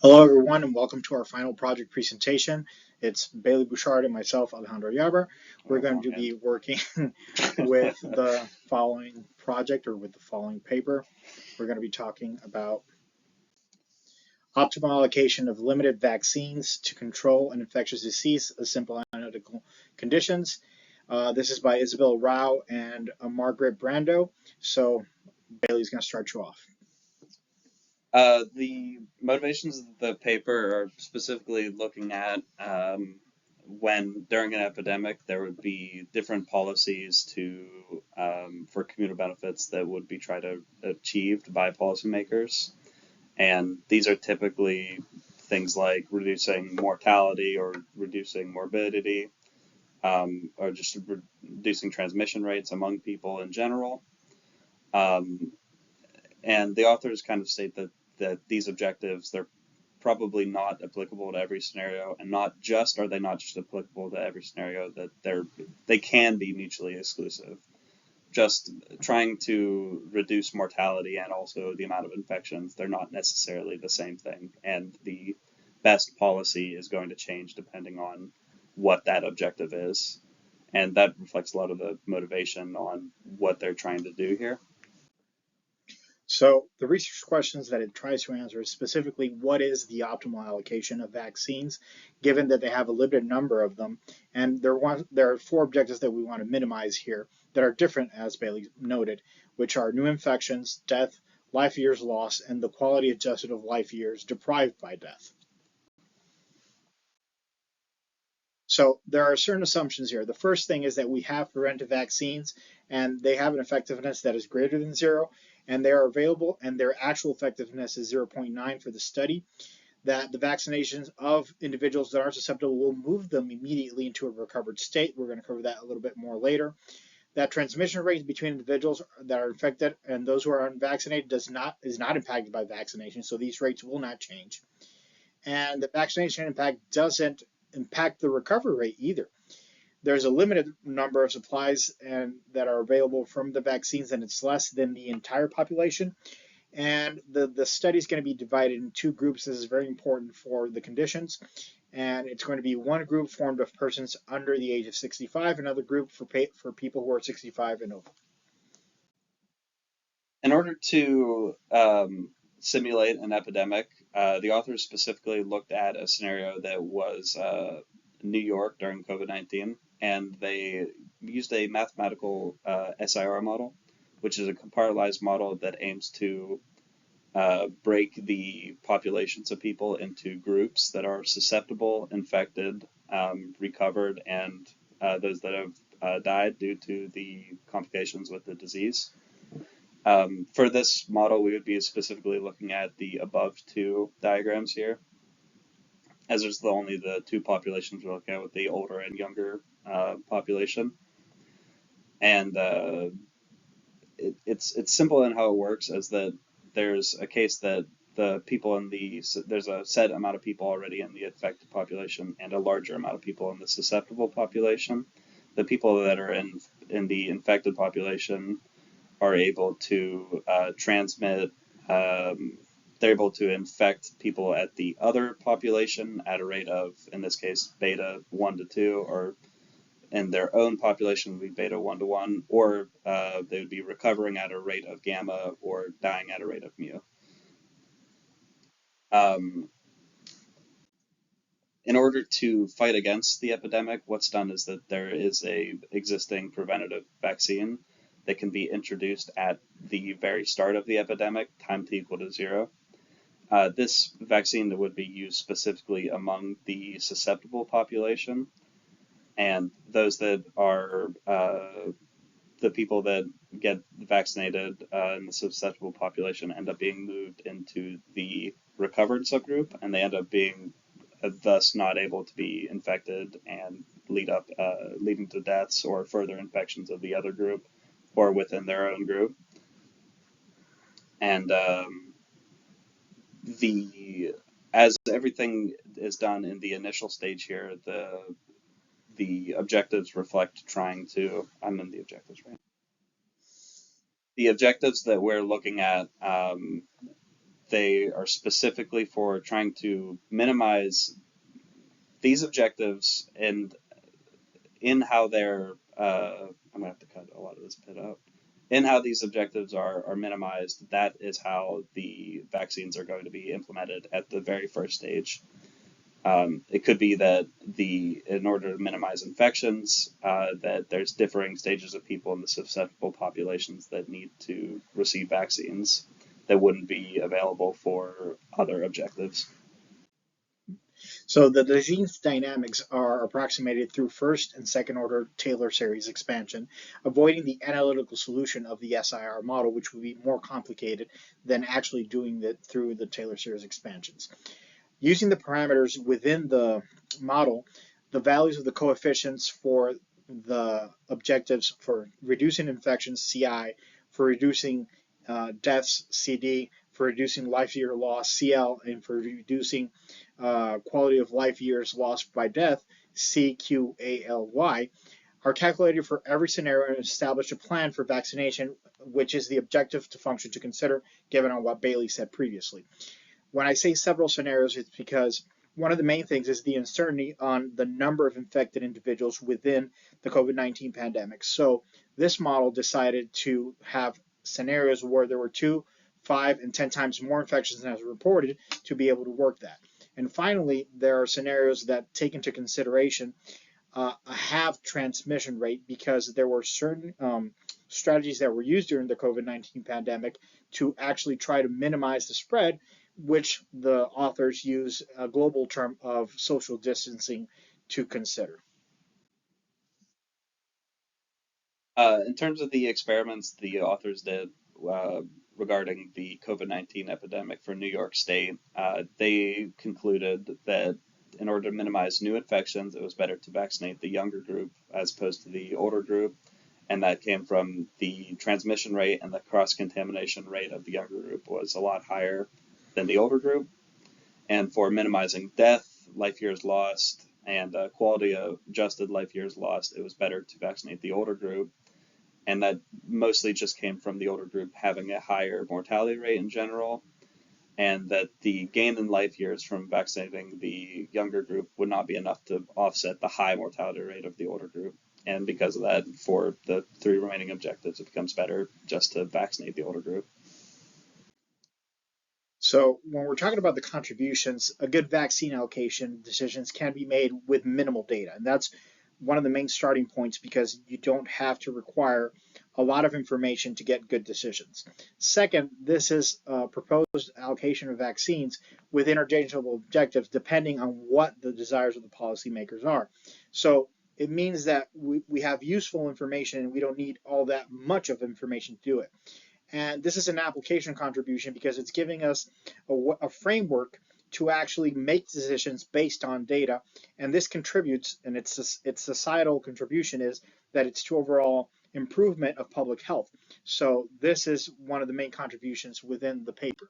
Hello, everyone, and welcome to our final project presentation. It's Bailey Bouchard and myself, Alejandro Yaber. We're going to be working with the following project or with the following paper. We're going to be talking about optimal allocation of limited vaccines to control an infectious disease of simple analytical conditions. This is by Isabel Rao and Margaret Brando. So Bailey's going to start you off. The motivations of the paper are specifically looking at when during an epidemic there would be different policies for communal benefits that would be tried to achieved by policymakers, and these are typically things like reducing mortality or reducing morbidity, or just reducing transmission rates among people in general. And the authors kind of state that these objectives, they're probably not applicable to every scenario, and not just applicable to every scenario, that they can be mutually exclusive. Just trying to reduce mortality and also the amount of infections, they're not necessarily the same thing, and the best policy is going to change depending on what that objective is, and that reflects a lot of the motivation on what they're trying to do here. So the research questions that it tries to answer is specifically what is the optimal allocation of vaccines, given that they have a limited number of them. And there are four objectives that we want to minimize here that are different, as Bailey noted, which are new infections, death, life years lost, and the quality adjusted of life years deprived by death. So there are certain assumptions here. The first thing is that we have preventive vaccines, and they have an effectiveness that is greater than 0, and they are available, and their actual effectiveness is 0.9 for the study. That the vaccinations of individuals that are susceptible will move them immediately into a recovered state. We're going to cover that a little bit more later. That transmission rate between individuals that are infected and those who are unvaccinated is not impacted by vaccination, so these rates will not change. And the vaccination impact doesn't impact the recovery rate either. There's a limited number of supplies that are available from the vaccines, and it's less than the entire population. And the study is going to be divided in two groups. This is very important for the conditions. And it's going to be one group formed of persons under the age of 65, another group for people who are 65 and over. In order to simulate an epidemic, the authors specifically looked at a scenario that was New York during COVID-19, and they used a mathematical SIR model, which is a compartmentalized model that aims to break the populations of people into groups that are susceptible, infected, recovered, and those that have died due to the complications with the disease. For this model, we would be specifically looking at the above two diagrams here, as there's only the two populations we're looking at, with the older and younger population. And it's simple in how it works, as that there's a case that there's a set amount of people already in the affected population and a larger amount of people in the susceptible population. The people that are in the infected population are able to transmit, they're able to infect people at the other population at a rate of, in this case, beta 1 to 2, or in their own population would be beta 1 to 1, or they would be recovering at a rate of gamma or dying at a rate of mu. In order to fight against the epidemic, what's done is that there is a existing preventative vaccine that can be introduced at the very start of the epidemic, time t equal to 0. This vaccine would be used specifically among the susceptible population, and those that are the people that get vaccinated in the susceptible population end up being moved into the recovered subgroup, and they end up being thus not able to be infected and leading to deaths or further infections of the other group or within their own group. And as everything is done in the initial stage here, the objectives reflect I'm in the objectives, right? The objectives that we're looking at, they are specifically for trying to minimize these objectives, and in how they're, I'm gonna have to cut a lot of this bit out. In how these objectives are minimized, that is how the vaccines are going to be implemented at the very first stage. It could be that in order to minimize infections, that there's differing stages of people in the susceptible populations that need to receive vaccines that wouldn't be available for other objectives. So the disease dynamics are approximated through first and second order Taylor series expansion, avoiding the analytical solution of the SIR model, which would be more complicated than actually doing it through the Taylor series expansions. Using the parameters within the model, the values of the coefficients for the objectives for reducing infections, CI, for reducing deaths, CD, for reducing life year loss, CL, and for reducing quality of life years lost by death, CQALY, are calculated for every scenario and establish a plan for vaccination, which is the objective to function to consider, given on what Bailey said previously. When I say several scenarios, it's because one of the main things is the uncertainty on the number of infected individuals within the COVID-19 pandemic. So this model decided to have scenarios where there were 2, 5, and 10 times more infections than was reported to be able to work that. And finally, there are scenarios that take into consideration a half transmission rate, because there were certain strategies that were used during the COVID-19 pandemic to actually try to minimize the spread, which the authors use a global term of social distancing to consider. In terms of the experiments the authors did regarding the COVID-19 epidemic for New York State, they concluded that in order to minimize new infections, it was better to vaccinate the younger group as opposed to the older group. And that came from the transmission rate, and the cross-contamination rate of the younger group was a lot higher than the older group. And for minimizing death, life years lost, and quality of adjusted life years lost, it was better to vaccinate the older group. And that mostly just came from the older group having a higher mortality rate in general, and that the gain in life years from vaccinating the younger group would not be enough to offset the high mortality rate of the older group. And because of that, for the 3 remaining objectives, it becomes better just to vaccinate the older group. So when we're talking about the contributions, a good vaccine allocation decisions can be made with minimal data. And that's one of the main starting points, because you don't have to require a lot of information to get good decisions. Second, this is a proposed allocation of vaccines with interchangeable objectives depending on what the desires of the policymakers are. So it means that we have useful information and we don't need all that much of information to do it. And this is an application contribution because it's giving us a framework to actually make decisions based on data. And this contributes, and its societal contribution is that it's to overall improvement of public health. So this is one of the main contributions within the paper.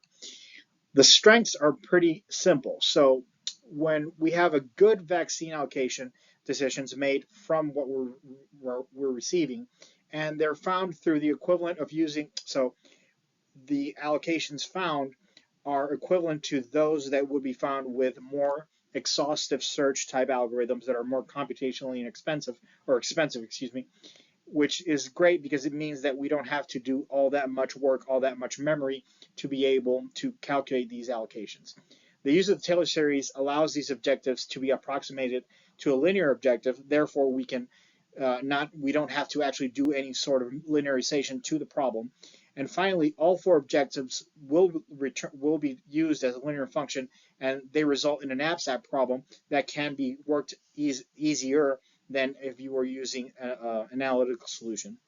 The strengths are pretty simple. So when we have a good vaccine allocation decisions made from what we're receiving, and they're found through the equivalent of using, so the allocations found are equivalent to those that would be found with more exhaustive search type algorithms that are more computationally inexpensive, or expensive, excuse me, which is great because it means that we don't have to do all that much work, all that much memory to be able to calculate these allocations. The use of the Taylor series allows these objectives to be approximated to a linear objective. Therefore, we can we don't have to actually do any sort of linearization to the problem. And finally, all 4 objectives will be used as a linear function, and they result in an ABSAT problem that can be worked easier than if you were using an analytical solution.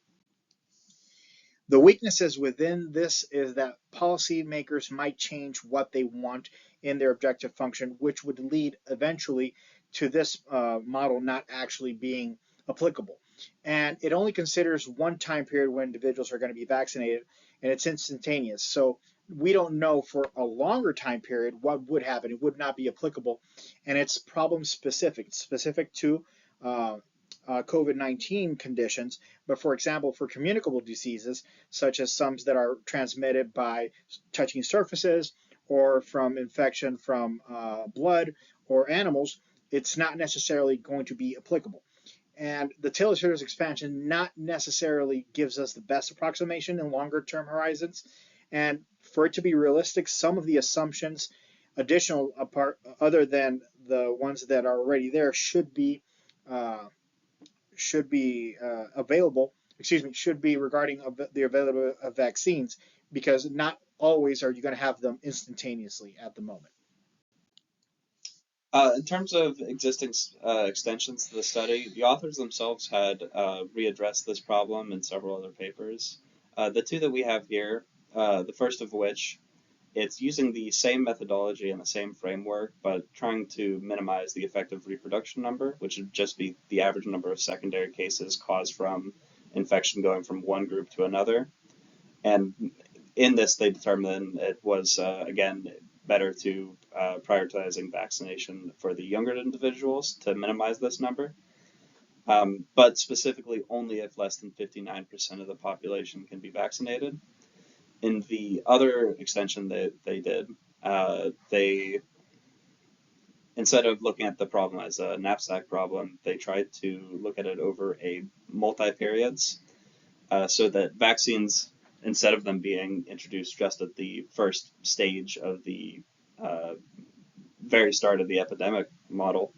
The weaknesses within this is that policymakers might change what they want in their objective function, which would lead eventually to this model not actually being applicable. And it only considers one time period when individuals are going to be vaccinated, and it's instantaneous. So we don't know for a longer time period what would happen. It would not be applicable, and it's problem specific. It's specific to COVID-19 conditions, but for example, for communicable diseases, such as some that are transmitted by touching surfaces or from infection from blood or animals, it's not necessarily going to be applicable. And the Taylor series expansion not necessarily gives us the best approximation in longer term horizons. And for it to be realistic, some of the assumptions, additional apart other than the ones that are already there, uh, should be available. Excuse me, should be regarding the availability of vaccines, because not always are you going to have them instantaneously at the moment. In terms of existing extensions to the study, the authors themselves had readdressed this problem in several other papers. The two that we have here, the first of which, it's using the same methodology and the same framework, but trying to minimize the effective reproduction number, which would just be the average number of secondary cases caused from infection going from one group to another. And in this, they determined it was, again, better to prioritizing vaccination for the younger individuals to minimize this number, but specifically only if less than 59% of the population can be vaccinated. In the other extension that they did, they, instead of looking at the problem as a knapsack problem, they tried to look at it over a multi-periods, so that vaccines, instead of them being introduced just at the first stage of the uh, very start of the epidemic model,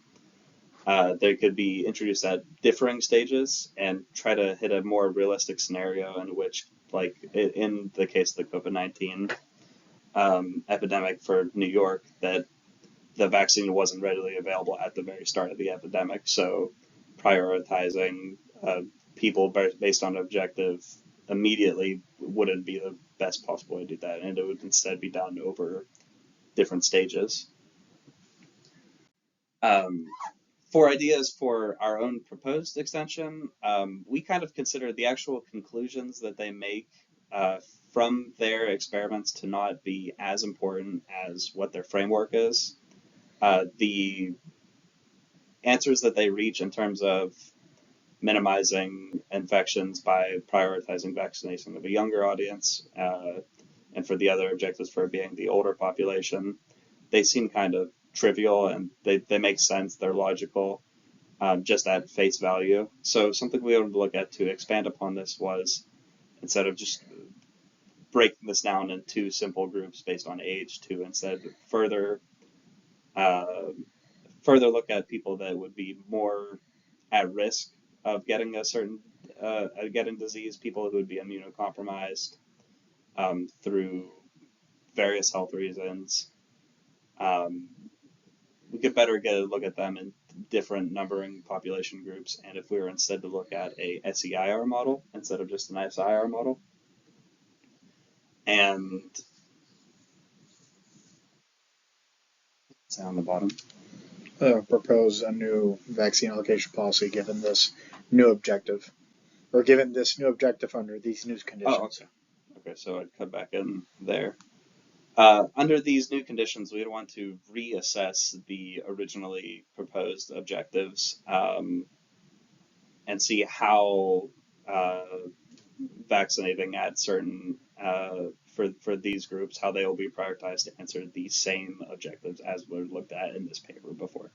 they could be introduced at differing stages and try to hit a more realistic scenario in which, like in the case of the COVID-19 epidemic for New York, that the vaccine wasn't readily available at the very start of the epidemic. So prioritizing people based on objective immediately wouldn't be the best possible way to do that, and it would instead be done over different stages. Um, for ideas for our own proposed extension, we kind of consider the actual conclusions that they make uh, from their experiments to not be as important as what their framework is. The answers that they reach in terms of minimizing infections by prioritizing vaccination of a younger audience, and for the other objectives for being the older population, they seem kind of trivial, and they make sense, they're logical, just at face value. So something we wanted to look at to expand upon this was, instead of just breaking this down in two simple groups based on age, to instead uh, further look at people that would be more at risk of getting a certain getting disease, people who would be immunocompromised through various health reasons. Um, we could better get a look at them in different numbering population groups, and if we were instead to look at a SEIR model instead of just an SIR model, and it's on the bottom. Propose a new vaccine allocation policy given this new objective, or given this new objective under these new Oh, conditions. okay. Okay, so I'd cut back in there. Under these new conditions, we would want to reassess the originally proposed objectives, and see how vaccinating at certain for these groups, how they will be prioritized to answer the same objectives as were looked at in this paper before.